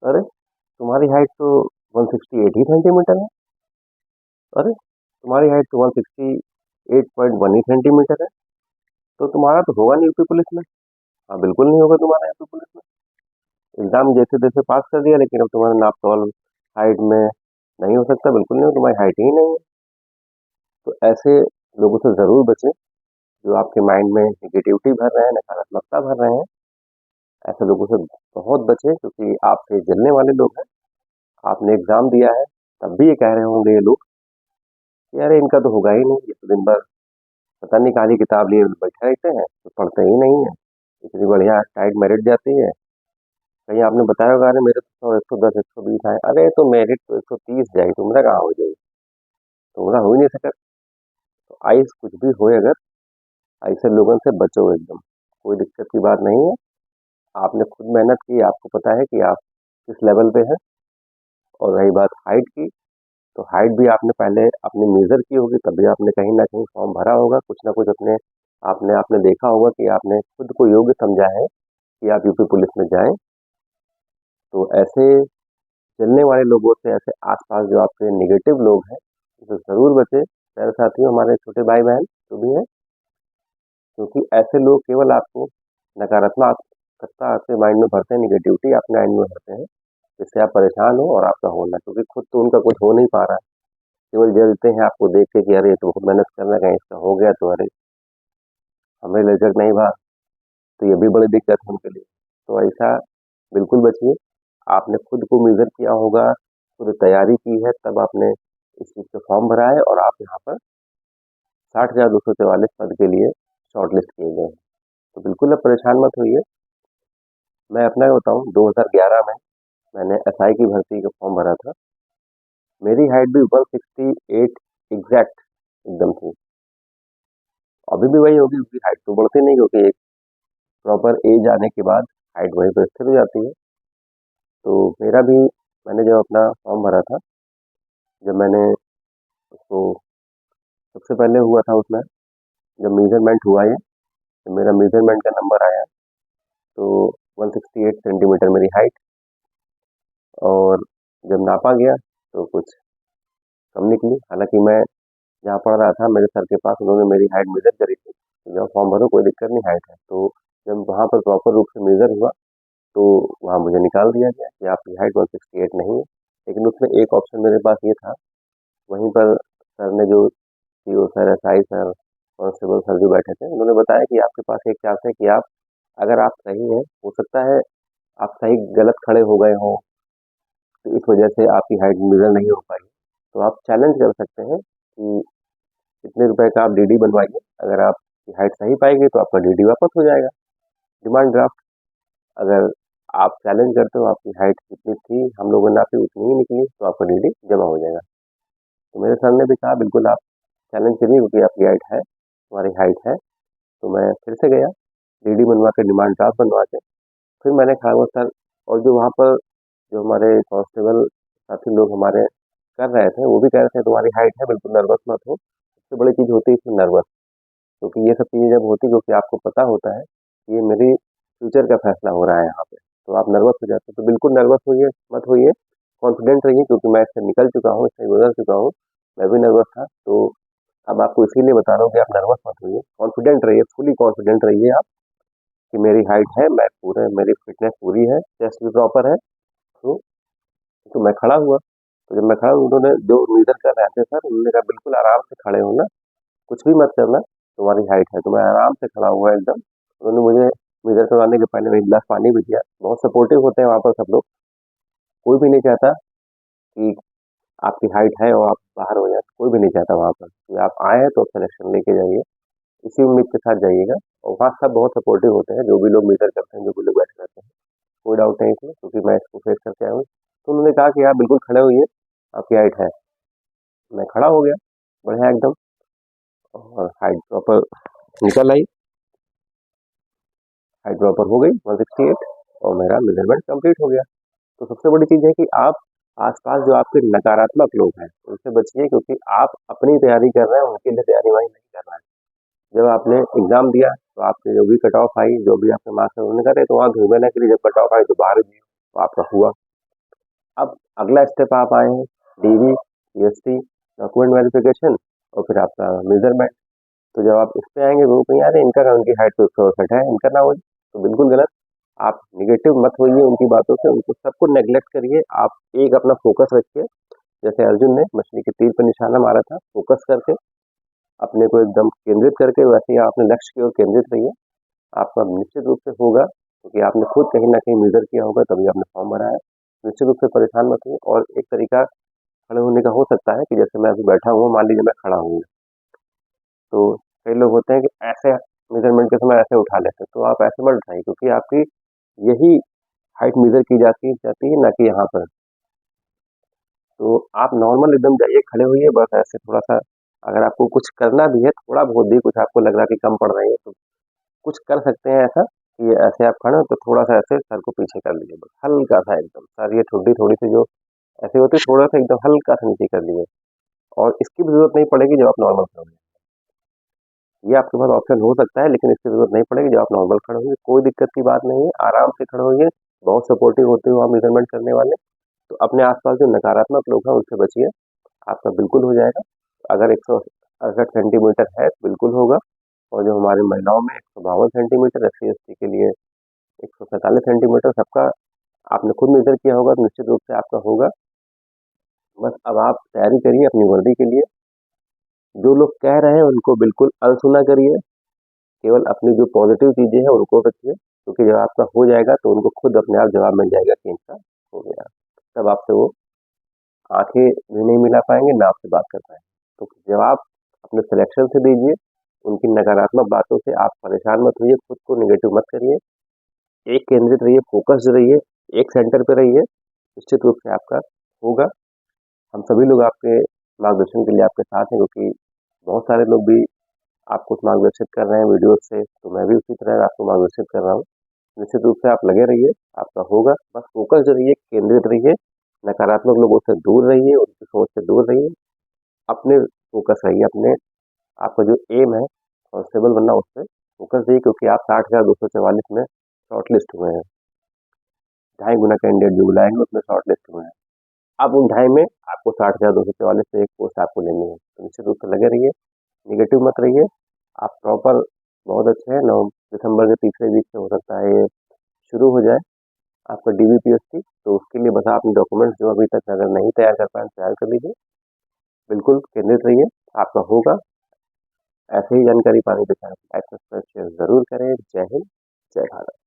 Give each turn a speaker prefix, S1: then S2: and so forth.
S1: अरे! तुम्हारी हाइट तो 168 ही सेंटीमीटर है। अरे! तुम्हारी हाइट तो 168.1 ही सेंटीमीटर है। तो तुम्हारा तो होगा नहीं यूपी पुलिस में। हाँ, बिल्कुल नहीं होगा तुम्हारा यूपी पुलिस में। एग्ज़ाम जैसे-तैसे पास कर दिया लेकिन अब तुम्हारा नाप-तौल हाइट में नहीं हो सकता, बिल्कुल नहीं हो, तुम्हारी हाइट ही नहीं है। तो ऐसे लोगों से ज़रूर बचें, जो आपके माइंड में नेगेटिविटी भर रहे हैं, नकारात्मकता भर रहे हैं। ऐसे लोगों से बहुत बचें क्योंकि आपसे जलने वाले लोग हैं। आपने एग्ज़ाम दिया है, तब भी ये कह रहे होंगे ये लोग कि अरे इनका तो होगा ही नहीं, ये तो दिन भर पता नहीं काली किताब लिए बैठे रहते हैं, तो पढ़ते ही नहीं है। इतनी बढ़िया टाइट मेरिट जाती है। कहीं आपने बताया होगा अरे मेरे तो 100, 110, 120 आए। अरे तो मेरिट तो 130 जाई, तुमरा कहाँ हो जाई? तुमरा हो ही नहीं सकत। तो आइस कुछ भी होए अगर, ऐसे लोगों से बचो एकदम। कोई दिक्कत की बात नहीं है। आपने खुद मेहनत की, आपको पता है कि आप किस लेवल पे हैं। और रही बात हाइट की, तो हाइट भी आपने पहले अपनी मेज़र की होगी, तभी आपने कहीं न कहीं फॉर्म भरा होगा। कुछ ना कुछ अपने आपने आपने देखा होगा कि आपने खुद को योग्य समझा है कि आप यूपी पुलिस में जाएँ। तो ऐसे जलने वाले लोगों से, ऐसे आस-पास जो आपके नेगेटिव लोग हैं, उनसे ज़रूर बचें। प्यारे साथियों, हमारे छोटे भाई-बहन जो भी हैं, क्योंकि ऐसे लोग केवल आपको नकारात्मकता आपके माइंड में भरते हैं, नेगेटिविटी आपके माइंड में भरते हैं, जिससे आप परेशान हो और आपका हो ना, क्योंकि खुद तो उनका कुछ हो नहीं पा रहा है। केवल जलते हैं आपको देख के कि अरे ये तो बहुत मेहनत कर रहा है, कहीं इसका हो गया तो अरे हमें रिजल्ट नहीं भा, तो ये भी बड़ी दिक्कत है उनके लिए। तो ऐसा बिल्कुल बचिए। आपने खुद को मेज़र किया होगा, खुद तैयारी की है, तब आपने इस चीज़ का फॉर्म भरा है और आप यहाँ पर 60,244 पद के लिए शॉर्टलिस्ट किए गए हैं। तो बिल्कुल आप परेशान मत होइए। मैं अपना बताऊँ, 2011 में मैंने एसआई की भर्ती का फॉर्म भरा था। मेरी हाइट भी 168 एग्ज़ैक्ट एकदम थी। अभी भी वही होगी क्योंकि हाइट तो बढ़ती नहीं, क्योंकि एक प्रॉपर एज आने के बाद हाइट वहीं पे स्थिर हो जाती है। तो मेरा भी मैंने जब अपना फॉर्म भरा था, जब मैंने उसको सबसे पहले हुआ था उसमें, जब मेज़रमेंट हुआ ये, जब मेरा मेज़रमेंट का नंबर आया, तो 168 सेंटीमीटर मेरी हाइट, और जब नापा गया तो कुछ कम निकली। हालाँकि मैं जहाँ पढ़ रहा था मेरे सर के पास उन्होंने मेरी हाइट मेज़र करी थी, तो जब फॉर्म भरो कोई दिक्कत नहीं, हाइट है। तो जब वहाँ पर प्रॉपर रूप से मेज़र हुआ, तो वहाँ मुझे निकाल दिया गया कि आपकी हाइट 168 नहीं है। लेकिन उसमें एक ऑप्शन मेरे पास ये था, वहीं पर सर ने जो CO sir, SI sir, constable sir जो बैठे थे, उन्होंने बताया कि आपके पास एक चांस है कि आप, अगर आप सही हैं, हो सकता है आप सही गलत खड़े हो गए हों, तो इस वजह से आपकी हाइट मेज़र नहीं हो पाई। तो आप चैलेंज कर सकते हैं कि इतने रुपए का आप डीडी बनवाइए, अगर आपकी हाइट सही पाएगी तो आपका डीडी वापस हो जाएगा, डिमांड ड्राफ्ट। अगर आप चैलेंज करते हो आपकी हाइट जितनी थी हम लोगों ने नापी उतनी ही निकली, तो आपका डीडी जमा हो जाएगा। तो मेरे सर ने भी कहा बिल्कुल आप चैलेंज करिए क्योंकि आपकी हाइट है, तुम्हारी हाइट है। तो मैं फिर से गया, डीडी बनवा के, डिमांड ड्राफ्ट बनवा के, फिर मैंने कहा वो सर, और जो वहाँ पर जो हमारे कांस्टेबल साथी लोग हमारे कर रहे थे, वो भी कह रहे थे तुम्हारी हाइट है, बिल्कुल नर्वस मत हो। सबसे बड़ी चीज़ होती है इसमें नर्वस, क्योंकि ये सब चीज़ें जब होती, क्योंकि आपको पता होता है कि ये मेरी फ्यूचर का फैसला हो रहा है यहाँ पे, तो आप नर्वस हो जाते हो। तो बिल्कुल नर्वस होइए मत होइए, कॉन्फिडेंट रहिए, क्योंकि मैं इससे निकल चुका हूँ, इससे गुजर चुका हूँ। मैं भी नर्वस था, तो अब आपको इसीलिए बता रहा हूँ कि आप नर्वस मत होइए, कॉन्फिडेंट रहिए, फुली कॉन्फिडेंट रहिए आप कि मेरी हाइट है, मैं पूरे, मेरी फिटनेस पूरी है, चेस्ट भी प्रॉपर है। तो मैं खड़ा हुआ, तो जब मैं खड़ा हुआ, उन्होंने जो मेजर कर रहे थे सर, उन्होंने कहा बिल्कुल आराम से खड़े होना, कुछ भी मत करना, तुम्हारी हाइट है। तो मैं आराम से खड़ा हुआ एकदम। उन्होंने मुझे मेजर करवाने के पहले एक गिलास पानी भी दिया। बहुत सपोर्टिव होते हैं वहाँ पर सब लोग। कोई भी नहीं चाहता कि आपकी हाइट है और आप बाहर हो जाए, कोई भी नहीं चाहता वहाँ पर कि आप आए हैं तो सिलेक्शन लेके जाइए, इसी उम्मीद के साथ जाइएगा। और वहाँ सब बहुत सपोर्टिव होते हैं, जो भी लोग मेजर करते हैं, जो भी लोग बैठे रहते हैं, कोई डाउट नहीं इसमें, क्योंकि मैं इसको फेस करके आया हूँ। तो उन्होंने कहा कि आप बिल्कुल खड़े होइए, आपकी हाइट है। मैं खड़ा हो गया, बढ़िया एकदम, और हाइट प्रॉपर निकल आई, हाइट प्रॉपर हो गई 168, और मेरा मेजरमेंट कंप्लीट हो गया। तो सबसे बड़ी चीज़ है कि आप आस-पास जो आपके नकारात्मक लोग हैं, उनसे बचिए, क्योंकि आप अपनी तैयारी कर रहे हैं, उनके लिए तैयारी वही नहीं कर रहे हैं। जब आपने एग्ज़ाम दिया, तो आपकी जो भी कट ऑफ आई, जो भी आपके मार्क्स हैं, उन्होंने कहा, "अरे! तो वहाँ घूमे ना करिए, जब कट ऑफ आई तो बाहर ही तो आपका हुआ।" अब अगला स्टेप आप आए हैं डीवी, पीएसटी, डॉक्यूमेंट वेरिफिकेशन और फिर आपका मेजरमेंट। तो जब आप इस पे आएंगे वो कहीं यार इनका उनकी हाइट तो 168 है, इनका ना हो, तो बिल्कुल गलत। आप निगेटिव मत होइए उनकी बातों से, उनको सबको नेग्लेक्ट करिए। आप एक अपना फोकस रखिए, जैसे अर्जुन ने मछली के तीर पर निशाना मारा था, फोकस करके अपने को एकदम केंद्रित करके, वैसे ही आप अपने लक्ष्य की ओर केंद्रित रहिए। आपका निश्चित रूप से होगा, क्योंकि आपने खुद कहीं ना कहीं मेजर किया होगा तभी आपने फॉर्म भरा है। निश्चित रूप से परेशान मत होइए। और एक तरीका खड़े होने का हो सकता है कि जैसे मैं अभी बैठा हूँ, मान लीजिए मैं खड़ा हूँ, तो कई लोग होते हैं कि ऐसे मेजरमेंट के समय ऐसे उठा लेते हैं, तो आप ऐसे मत उठाइए, क्योंकि आपकी यही हाइट मेजर की जाती है, ना कि यहाँ पर। तो आप नॉर्मल एकदम जाइए, खड़े होइए, बस ऐसे थोड़ा सा। अगर आपको कुछ करना भी है, थोड़ा बहुत भी कुछ आपको लग रहा है कि कम पड़ रही है, तो कुछ कर सकते हैं ऐसा कि ऐसे आप खड़े हो तो थोड़ा सा ऐसे सर को पीछे कर लीजिए, बस हल्का सा एकदम सर, ये ठुड्डी थोड़ी सी जो ऐसे होती है, थोड़ा सा एकदम हल्का सा नीचे कर लीजिए। और इसकी भी जरूरत नहीं पड़ेगी जब आप नॉर्मल खड़े होंगे। ये आपके पास ऑप्शन हो सकता है, लेकिन इसकी जरूरत नहीं पड़ेगी जब आप नॉर्मल खड़े होंगे। कोई दिक्कत की बात नहीं है, आराम से खड़े होंगे। बहुत सपोर्टिव होते हो आप मेजरमेंट करने वाले। तो अपने आसपास जो नकारात्मक लोग हैं उनसे बचिए, आपका बिल्कुल हो जाएगा। अगर 168 सेंटीमीटर है तो बिल्कुल होगा। और जो हमारी महिलाओं में 152 सेंटीमीटर, SC ST के लिए 147 सेंटीमीटर, सबका आपने खुद मेजर किया होगा, तो निश्चित रूप से आपका होगा। बस अब आप तैयारी करिए अपनी वर्दी के लिए। जो लोग कह रहे हैं उनको बिल्कुल अनसुना करिए, केवल अपनी जो पॉजिटिव चीजें हैं उनको रखिए, क्योंकि जब आपका हो जाएगा तो उनको खुद अपने आप जवाब मिल जाएगा कि इनका हो गया। तब आपसे वो आंखें भी नहीं मिला पाएंगे, ना आपसे बात कर पाएंगे। तो जवाब अपने सिलेक्शन से दीजिए, उनकी नकारात्मक बातों से आप परेशान मत होइए, खुद को निगेटिव मत करिए। एक केंद्रित रहिए, फोकस्ड रहिए, एक सेंटर पे रहिए, निश्चित रूप से आपका होगा। हम सभी लोग आपके मार्गदर्शन के लिए आपके साथ हैं, क्योंकि बहुत सारे लोग भी आपको मार्गदर्शित कर रहे हैं वीडियो से, तो मैं भी उसी तरह आपको मार्गदर्शित कर रहा हूँ। निश्चित रूप से आप लगे रहिए, आपका होगा। बस फोकस्ड रहिए, केंद्रित रहिए, नकारात्मक लोगों से दूर रहिए, उनकी सोच से दूर रहिए, अपने फोकस रहिए अपने। आपका जो एम है कांस्टेबल बनना, उस पर फोकस रहिए, क्योंकि आप 60,244 में शॉर्ट लिस्ट हुए हैं। 2.5 गुना कैंडिडेट जो बुलाएंगे उसमें शॉर्ट लिस्ट हुए हैं। अब उन 2.5 में आपको 60,244 से एक पोस्ट आपको लेनी है, तो निश्चित रूप से लगे रहिए, निगेटिव मत रहिए। आप प्रॉपर बहुत अच्छे हैं। 9 दिसंबर के तीसरे वीक से हो सकता है ये शुरू हो जाए आपका DVPST। तो उसके लिए बस आपने डॉक्यूमेंट्स जो अभी तक अगर नहीं तैयार कर पाए तैयार कर लीजिए। बिल्कुल केंद्रित रहिए, आपका होगा। ऐसे ही जानकारी पाने के साथ लाइक, सब्सक्राइब, शेयर जरूर करें। जय हिंद, जय भारत।